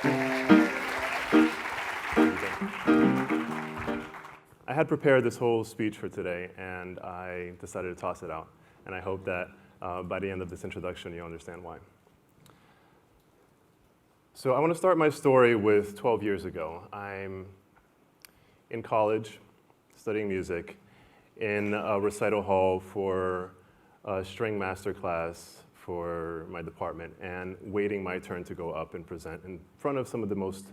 I had prepared this whole speech for today, and I decided to toss it out. And I hope that by the end of this introduction, you understand why. So I want to start my story with 12 years ago. I'm in college, studying music, in a recital hall for a string master class for my department, and waiting my turn to go up and present in front of some of the most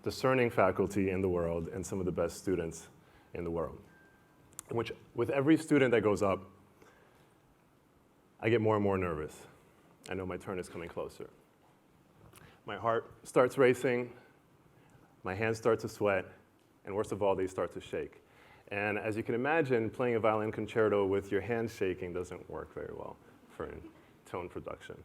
discerning faculty in the world and some of the best students in the world. Which, with every student that goes up, I get more and more nervous. I know my turn is coming closer. My heart starts racing, my hands start to sweat, and worst of all, they start to shake. And as you can imagine, playing a violin concerto with your hands shaking doesn't work very well for tone production.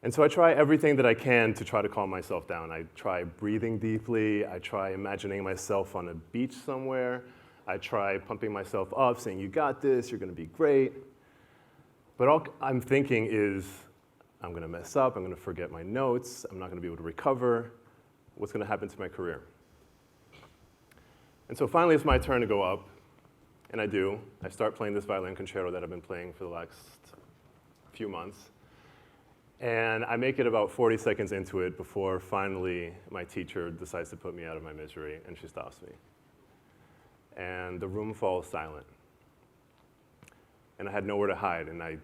And so I try everything that I can to try to calm myself down. I try breathing deeply, I try imagining myself on a beach somewhere, I try pumping myself up, saying, "You got this, you're gonna be great." But all I'm thinking is, I'm going to mess up, I'm going to forget my notes, I'm not going to be able to recover, what's going to happen to my career? And so finally it's my turn to go up, and I do. I start playing this violin concerto that I've been playing for the last few months. And I make it about 40 seconds into it before finally my teacher decides to put me out of my misery, and she stops me. And the room falls silent. And I had nowhere to hide, and I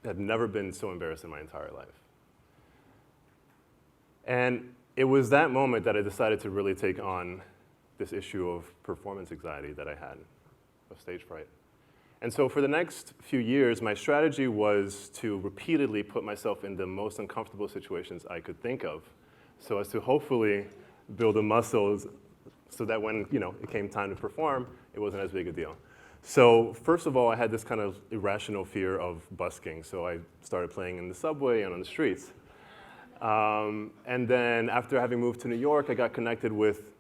had never been so embarrassed in my entire life. And it was that moment that I decided to really take on this issue of performance anxiety that I had, of stage fright. And so for the next few years, my strategy was to repeatedly put myself in the most uncomfortable situations I could think of, so as to hopefully build the muscles so that when it came time to perform, it wasn't as big a deal. So first of all, I had this kind of irrational fear of busking, so I started playing in the subway and on the streets. And then after having moved to New York, I got connected with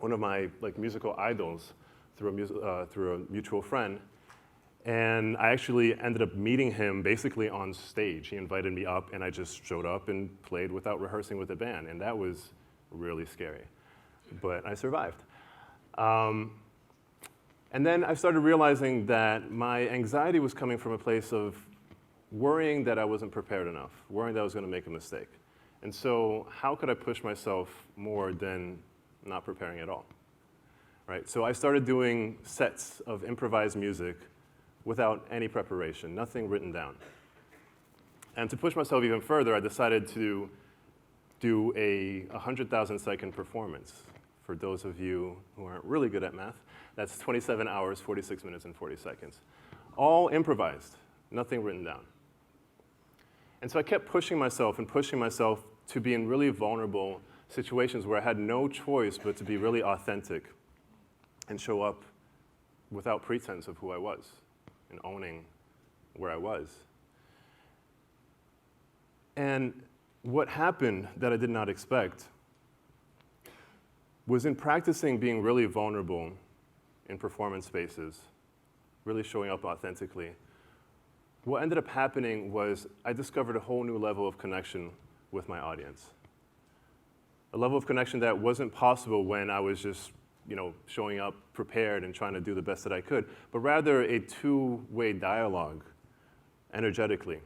one of my musical idols through a mutual friend. And I actually ended up meeting him basically on stage. He invited me up, and I just showed up and played without rehearsing with the band. And that was really scary, but I survived. And then I started realizing that my anxiety was coming from a place of worrying that I wasn't prepared enough, worrying that I was going to make a mistake. And so how could I push myself more than not preparing at all? Right? So I started doing sets of improvised music without any preparation, nothing written down. And to push myself even further, I decided to do a 100,000-second performance. For those of you who aren't really good at math, that's 27 hours, 46 minutes, and 40 seconds. All improvised, nothing written down. And so I kept pushing myself to be in really vulnerable situations where I had no choice but to be really authentic and show up without pretense of who I was and owning where I was. And what happened that I did not expect was in practicing being really vulnerable in performance spaces, really showing up authentically, what ended up happening was I discovered a whole new level of connection with my audience. A level of connection that wasn't possible when I was just showing up prepared and trying to do the best that I could, but rather a two-way dialogue energetically,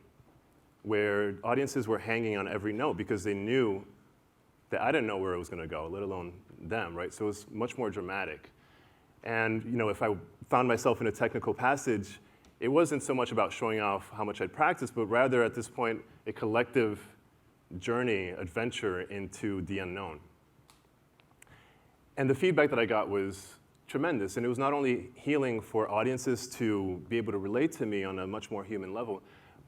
where audiences were hanging on every note because they knew that I didn't know where it was going to go, let alone them, right? So it was much more dramatic. And if I found myself in a technical passage, it wasn't so much about showing off how much I'd practiced, but rather at this point, a collective journey, adventure into the unknown. And the feedback that I got was tremendous. And it was not only healing for audiences to be able to relate to me on a much more human level,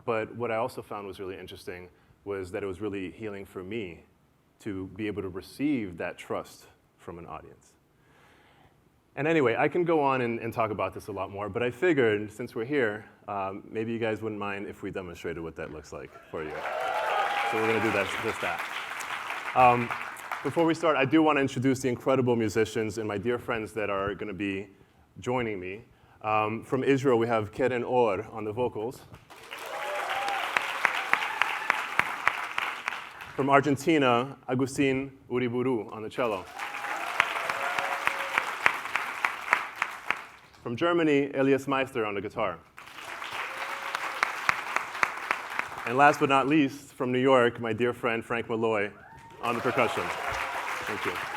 but what I also found was really interesting was that it was really healing for me to be able to receive that trust from an audience. And anyway, I can go on and talk about this a lot more, but I figured since we're here, maybe you guys wouldn't mind if we demonstrated what that looks like for you. So we're going to do just that. Before we start, I do want to introduce the incredible musicians and my dear friends that are going to be joining me. From Israel, we have Keren Or on the vocals. From Argentina, Agustin Uriburu on the cello. From Germany, Elias Meister on the guitar. And last but not least, from New York, my dear friend Frank Malloy on the percussion. Thank you.